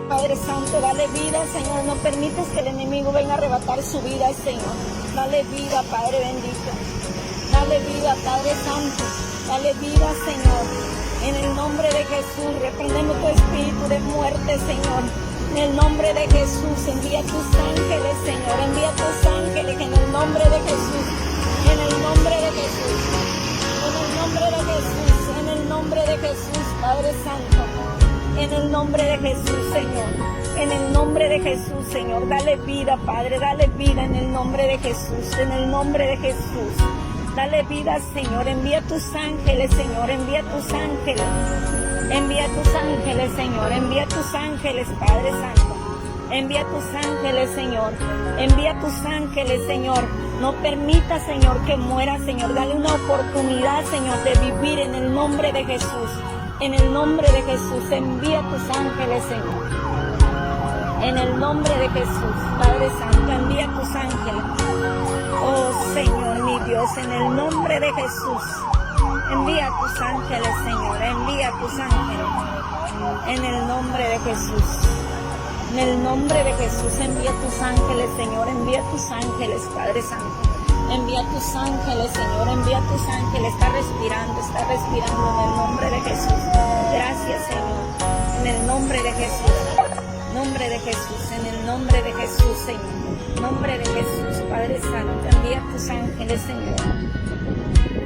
Padre Santo, dale vida, Señor. No permites que el enemigo venga a arrebatar su vida, Señor. Dale vida, Padre bendito. Dale vida, Padre Santo. Dale vida, Señor. En el nombre de Jesús, reprendemos tu espíritu de muerte, Señor. En el nombre de Jesús, envía tus ángeles, Señor. Envía tus ángeles en el nombre de Jesús. En el nombre de Jesús. En el nombre de Jesús. En el nombre de Jesús, Padre Santo. En el nombre de Jesús, Señor. En el nombre de Jesús, Señor. Dale vida, Padre. Dale vida en el nombre de Jesús. En el nombre de Jesús. Dale vida, Señor. Envía tus ángeles, Señor. Envía tus ángeles. Envía tus ángeles, Señor. Envía tus ángeles, Padre Santo. Envía tus ángeles, Señor. Envía tus ángeles, Señor. No permita, Señor, que muera, Señor. Dale una oportunidad, Señor, de vivir en el nombre de Jesús. En el nombre de Jesús. Envía tus ángeles, Señor. En el nombre de Jesús, Padre Santo. Envía tus ángeles. Oh, Señor, mi Dios, en el nombre de Jesús. Envía tus ángeles, Señor. Envía tus ángeles. En el nombre de Jesús. En el nombre de Jesús, envía tus ángeles, Señor. Envía tus ángeles, Padre Santo. Envía tus ángeles, Señor. Envía tus ángeles. Está respirando en el nombre de Jesús. Gracias, Señor. En el nombre de Jesús. Nombre de Jesús. En el nombre de Jesús, Señor. Nombre de Jesús, Padre Santo. Envía tus ángeles, Señor.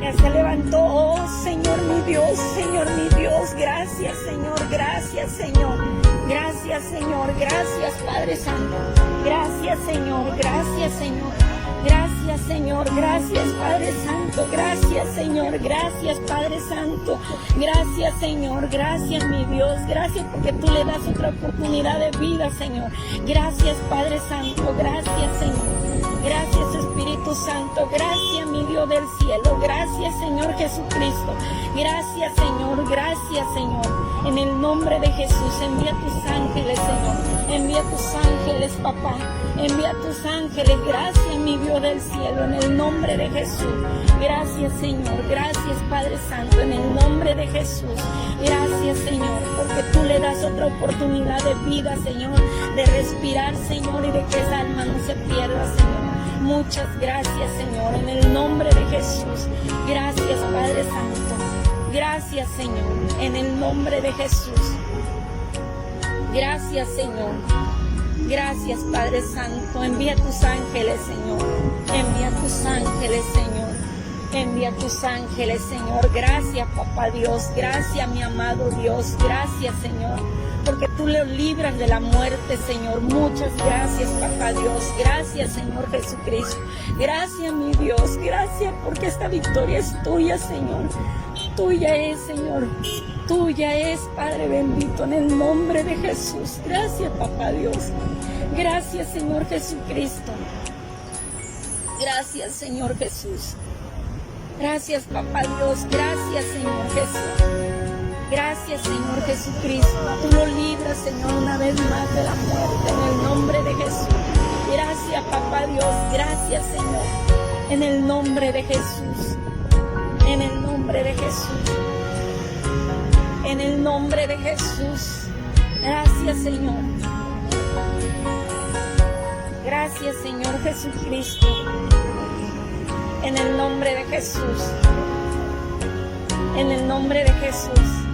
Ya se levantó, oh Señor mi Dios, Señor mi Dios. Gracias, Señor. Gracias, Señor. Gracias, Señor. Gracias, Padre Santo. Gracias, Señor. Gracias, Señor. Gracias, Señor. Gracias, Padre Santo. Gracias, Señor. Gracias, Padre Santo. Gracias, Señor. Gracias, mi Dios. Gracias porque tú le das otra oportunidad de vida, Señor. Gracias, Padre Santo. Gracias, Señor. Gracias, Espíritu Santo. Gracias, mi Dios del cielo. Gracias, Señor Jesucristo. Gracias, Señor. Gracias, Señor. En el nombre de Jesús, envía tus ángeles, Señor. Envía tus ángeles, papá. Envía tus ángeles. Gracias, mi Dios del cielo. En el nombre de Jesús. Gracias, Señor. Gracias, Padre Santo. En el nombre de Jesús. Gracias, Señor. Porque tú le das otra oportunidad de vida, Señor. De respirar, Señor. Y de que esa alma no se pierda, Señor. Muchas gracias, Señor. En el nombre de Jesús. Gracias, Padre Santo. Gracias, Señor, en el nombre de Jesús. Gracias, Señor. Gracias, Padre Santo. Envía tus ángeles, Señor. Envía tus ángeles, Señor. Envía tus ángeles, Señor. Gracias, Papá Dios. Gracias, mi amado Dios. Gracias, Señor. Porque tú le libras de la muerte, Señor. Muchas gracias, Papá Dios. Gracias, Señor Jesucristo. Gracias, mi Dios. Gracias porque esta victoria es tuya, Señor. Tuya es, Señor. Tuya es, Padre bendito, en el nombre de Jesús. Gracias, Papá Dios. Gracias, Señor Jesucristo. Gracias, Señor Jesús. Gracias, Papá Dios. Gracias, Señor Jesús. Gracias, Señor Jesucristo. Tú lo libras, Señor, una vez más de la muerte, en el nombre de Jesús. Gracias, Papá Dios. Gracias, Señor. En el nombre de Jesús. En el nombre de Jesús. En el nombre de Jesús. Gracias, Señor. Gracias, Señor Jesucristo. En el nombre de Jesús. En el nombre de Jesús.